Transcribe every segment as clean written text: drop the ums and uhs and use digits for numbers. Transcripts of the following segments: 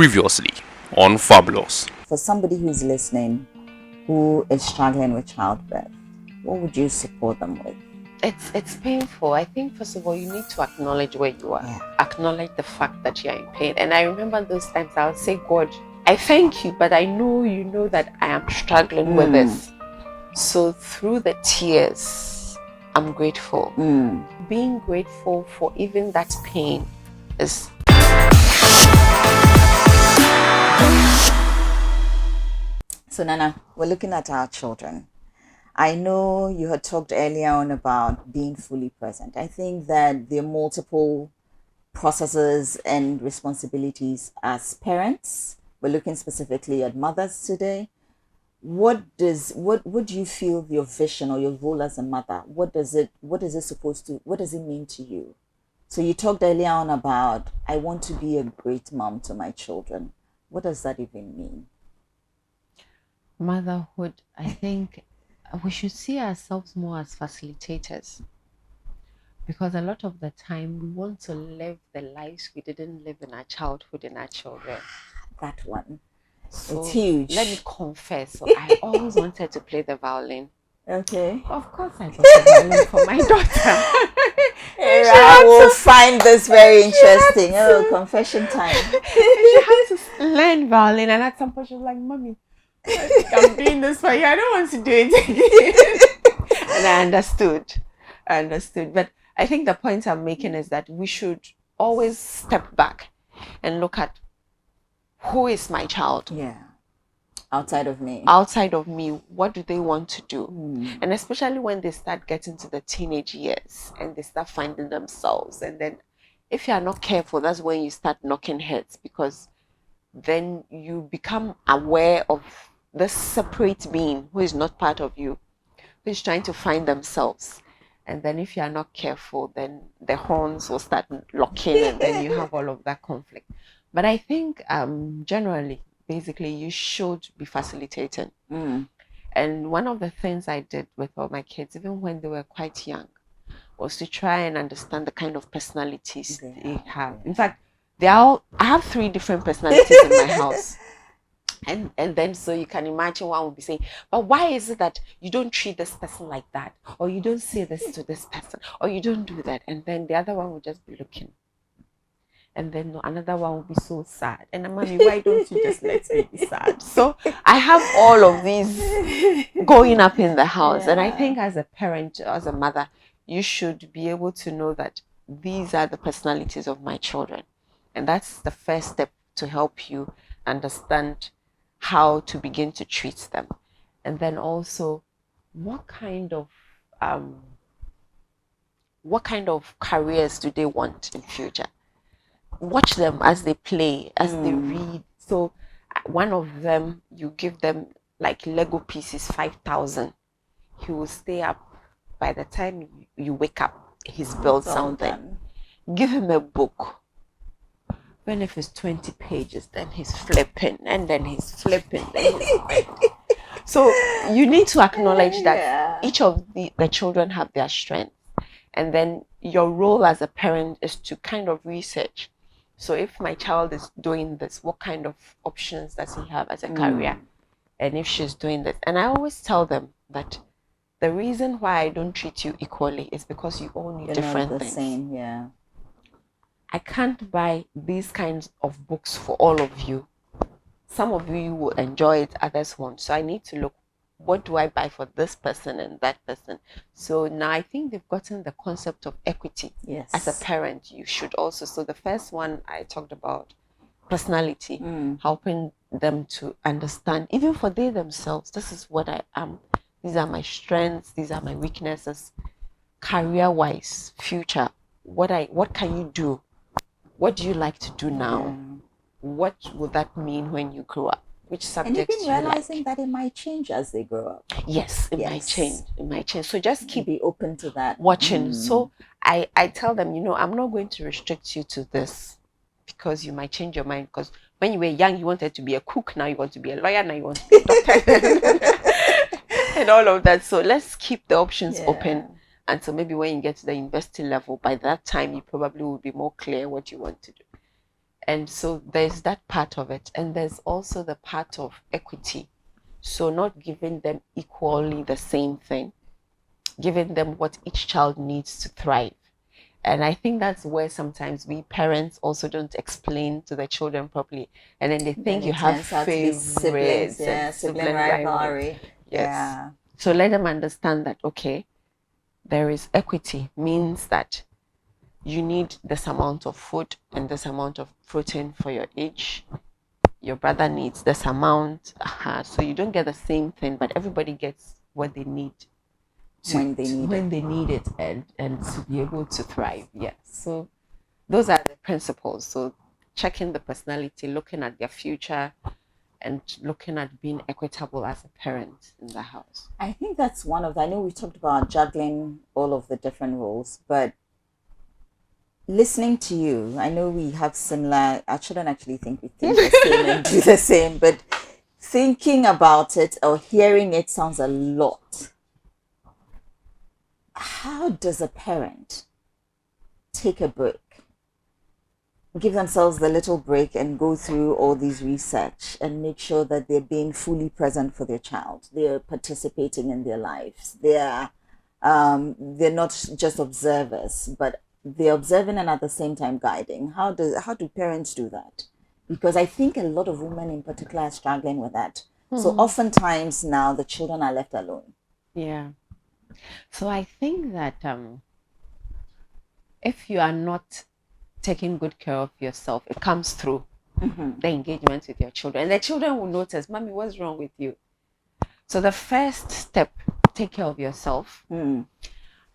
Previously on Fabulous. For somebody who's listening, who is struggling with childbirth, what would you support them with? It's painful. I think first of all you need to acknowledge where you are. Yeah. Acknowledge the fact that you're in pain. And I remember those times I would say, God, I thank you, but I know you know that I am struggling with this. So through the tears, I'm grateful. Being grateful for even that pain is So Nana, we're looking at our children. I know you had talked earlier on about being fully present. I think that there are multiple processes and responsibilities as parents. We're looking specifically at mothers today. What do you feel your vision or your role as a mother? What does it mean to you? So you talked earlier on about I want to be a great mom to my children. What does that even mean? motherhood. I think we should see ourselves more as facilitators, because a lot of the time we want to live the lives we didn't live in our childhood in our children. That one. So It's huge. let me confess. So I always wanted to play the violin. Okay. Of course, I got the violin for my daughter. I will find this very interesting. Oh, confession time. She had to learn violin, and at some point she was like, "Mommy, I think I'm doing this for you. I don't want to do it again." And I understood. But I think the point I'm making is that we should always step back and look at who is my child. Yeah. Outside of me. What do they want to do? And especially when they start getting to the teenage years and they start finding themselves, and then if you are not careful, that's when you start knocking heads, because then you become aware of this separate being who is not part of you, who is trying to find themselves. And then if you are not careful, then the horns will start locking and then you have all of that conflict. But I think generally, basically, you should be facilitating. And one of the things I did with all my kids, even when they were quite young, was to try and understand the kind of personalities they have. In fact, I have 3 different personalities in my house. And then so you can imagine one would be saying, but why is it that you don't treat this person like that? Or you don't say this to this person? Or you don't do that? And then the other one would just be looking. And then another one will be so sad. And Mommy, why don't you just let me be sad? So I have all of these going up in the house. And I think as a parent, as a mother, you should be able to know that these are the personalities of my children. And that's the first step to help you understand how to begin to treat them. And then also, what kind of careers do they want in future? Watch them as they play, as they read. So one of them, you give them like Lego pieces, 5,000. He will stay up. By the time you wake up, he's built something. Give him a book. When if it's 20 pages, then he's flipping, and then he's flipping, then he's flipping. So you need to acknowledge that each of the children have their strengths. And then your role as a parent is to kind of research. So if my child is doing this, what kind of options does he have as a career? And if she's doing this. And I always tell them that the reason why I don't treat you equally is because you all need different things. Same, yeah. I can't buy these kinds of books for all of you. Some of you will enjoy it, others won't. So I need to look, what do I buy for this person and that person? So now I think they've gotten the concept of equity. Yes. As a parent, you should also. So the first one I talked about, personality, helping them to understand, even for they themselves, this is what I am. These are my strengths. These are my weaknesses. Career-wise, future, what can you do? What do you like to do now? What will that mean when you grow up? Which subjects and even realizing that it might change as they grow up. Yes, it might change. It might change. So just be open to that. Watching. So I tell them, I'm not going to restrict you to this, because you might change your mind. Because when you were young, you wanted to be a cook. Now you want to be a lawyer. Now you want to be a doctor. And all of that. So let's keep the options open. And so maybe when you get to the university level, by that time, you probably will be more clear what you want to do. And so there's that part of it. And there's also the part of equity. So not giving them equally the same thing, giving them what each child needs to thrive. And I think that's where sometimes we parents also don't explain to the children properly. And then they Then think you it have turns out to be siblings, favorites yeah, and sibling sibling rivalry. rivalry. Yes. Yeah. So let them understand that, okay, there is equity, means that you need this amount of food and this amount of protein for your age. Your brother needs this amount. So you don't get the same thing, but everybody gets what they need When they need it. and to be able to thrive. Yes. So those are the principles. So checking the personality, looking at their future, and looking at being equitable as a parent in the house. I think that's one of I know we talked about juggling all of the different roles, but listening to you, I know we have similar. I shouldn't actually think we think the same and do the same, but thinking about it or hearing it sounds a lot. How does a parent take a break, give themselves the little break, and go through all these research and make sure that they're being fully present for their child? They're participating in their lives. They're not just observers, but they're observing and at the same time guiding. How do parents do that? Because I think a lot of women in particular are struggling with that. So oftentimes now the children are left alone. Yeah. So I think that if you are not taking good care of yourself, it comes through the engagement with your children. And the children will notice, Mommy, what's wrong with you? So the first step, take care of yourself.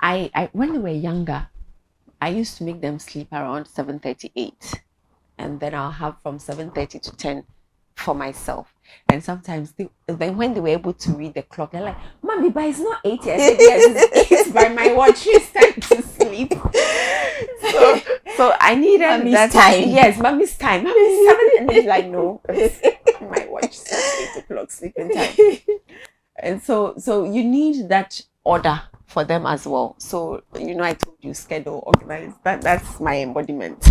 I when they were younger, I used to make them sleep around 7:38, and then I'll have from 7:30 to 10 for myself. And sometimes then when they were able to read the clock, they're like, Mommy, but it's not 8 yet. I said, yes, it's 8 by my watch. It's time to sleep. So I needed Mommy's that time. Yes, Mommy's time. Mommy's 7, and he's like, no, it's my watch says 8 o'clock sleeping time. And so you need that order for them as well. So I told you schedule, organize. That's my embodiment.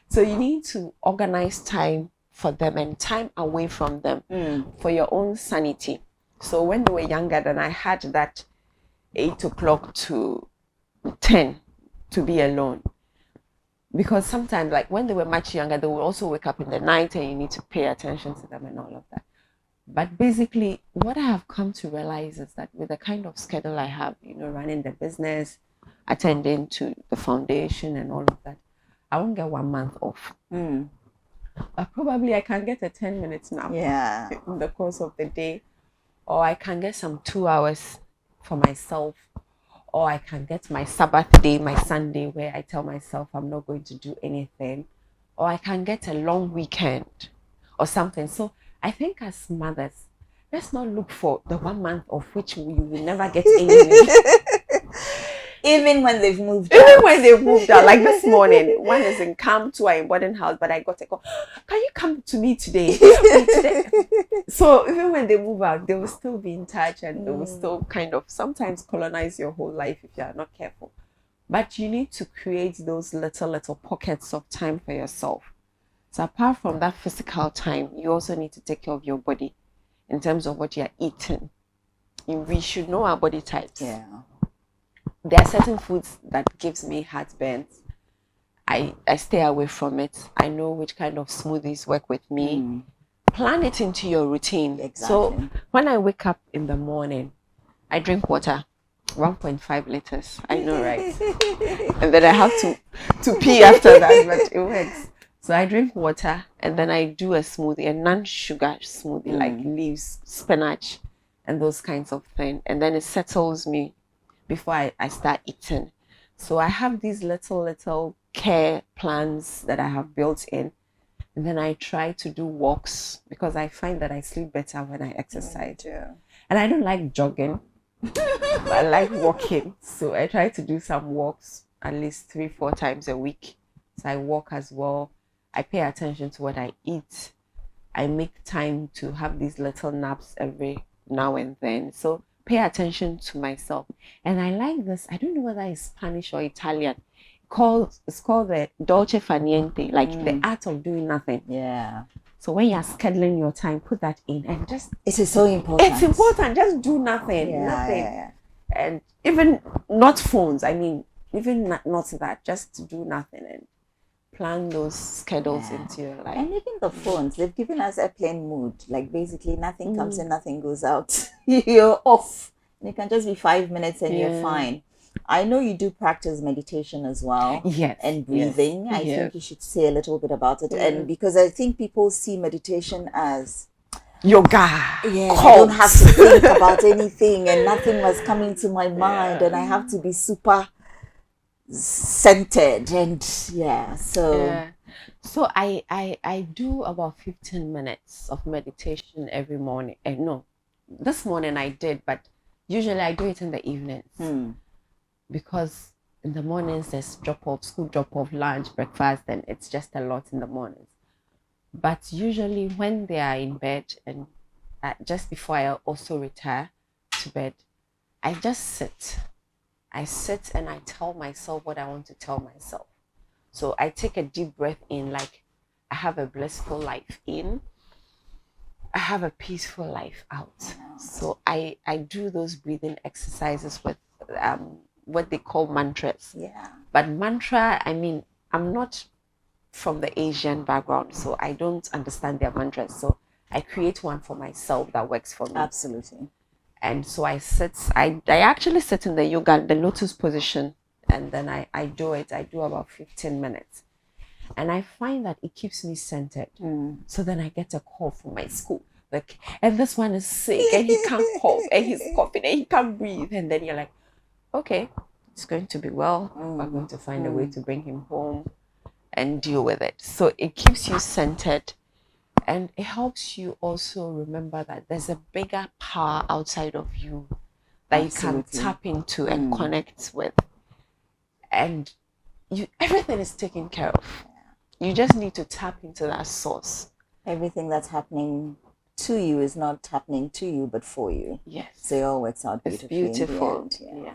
So you need to organize time for them and time away from them for your own sanity. So when they were younger, then I had that 8 o'clock to 10 to be alone. Because sometimes, like when they were much younger, they would also wake up in the night and you need to pay attention to them and all of that. But basically, what I have come to realize is that with the kind of schedule I have, running the business, attending to the foundation and all of that, I won't get 1 month off. But probably I can get a 10 minutes nap in the course of the day, or I can get some 2 hours for myself, or I can get my Sabbath day, my Sunday, where I tell myself I'm not going to do anything, or I can get a long weekend or something. So I think as mothers, let's not look for the 1 month of which you will never get anything. Even when they've moved out. Even when they've moved out. Like this morning, one is in camp, 2 are in boarding house, but I got a call, can you come to me today? So even when they move out, they will still be in touch, and they will still kind of sometimes colonize your whole life if you are not careful. But you need to create those little pockets of time for yourself. So apart from that physical time, you also need to take care of your body in terms of what you are eating. We should know our body types. Yeah. There are certain foods that gives me heartburns. I stay away from it. I know which kind of smoothies work with me. Plan it into your routine. Exactly. So when I wake up in the morning, I drink water, 1.5 liters. I know, right? And then I have to pee after that, but it works. So I drink water, and then I do a smoothie, a non-sugar smoothie, like leaves, spinach, and those kinds of things. And then it settles me before I start eating. So I have these little care plans that I have built in. And then I try to do walks because I find that I sleep better when I exercise. And I don't like jogging, but I like walking. So I try to do some walks at least 3-4 times a week. So I walk as well. I pay attention to what I eat. I make time to have these little naps every now and then. So pay attention to myself. And I like this. I don't know whether it's Spanish or Italian. it's called the dolce far niente, like the art of doing nothing. Yeah. So when you're scheduling your time, put that in and just. It is so important. It's important. Just do nothing. Yeah, nothing. yeah. And even not phones. I mean, even not that. Just to do nothing and plan those schedules into your life. And even the phones, they've given us airplane mode. Like basically nothing comes in, nothing goes out. You're off. And it can just be 5 minutes and you're fine. I know you do practice meditation as well. Yes. And breathing. Yes. I think you should say a little bit about it. And because I think people see meditation as yoga. Yeah, I don't have to think about anything and nothing must come into my mind and I have to be super centered and so I do about 15 minutes of meditation every morning. No, this morning I did, but usually I do it in the evenings because in the mornings there's school drop off, lunch, breakfast, and it's just a lot in the mornings. But usually when they are in bed and just before I also retire to bed, I just sit. I sit and I tell myself what I want to tell myself. So I take a deep breath in, like I have a blissful life in. I have a peaceful life out. So I do those breathing exercises with what they call mantras. Yeah. But mantra, I mean, I'm not from the Asian background, so I don't understand their mantras. So I create one for myself that works for me. Absolutely. And so I actually sit in the yoga, the lotus position, and then I do it. I do about 15 minutes. And I find that it keeps me centered. So then I get a call from my school. Like, and this one is sick and he can't cough and he's coughing and he can't breathe. And then you're like, okay, it's going to be well. We're going to find a way to bring him home and deal with it. So it keeps you centered. And it helps you also remember that there's a bigger power outside of you that Absolutely. you can tap into and connect with. And everything is taken care of. You just need to tap into that source. Everything that's happening to you is not happening to you, but for you. Yes. So it all works out beautifully. It's beautiful. In the end. Yeah.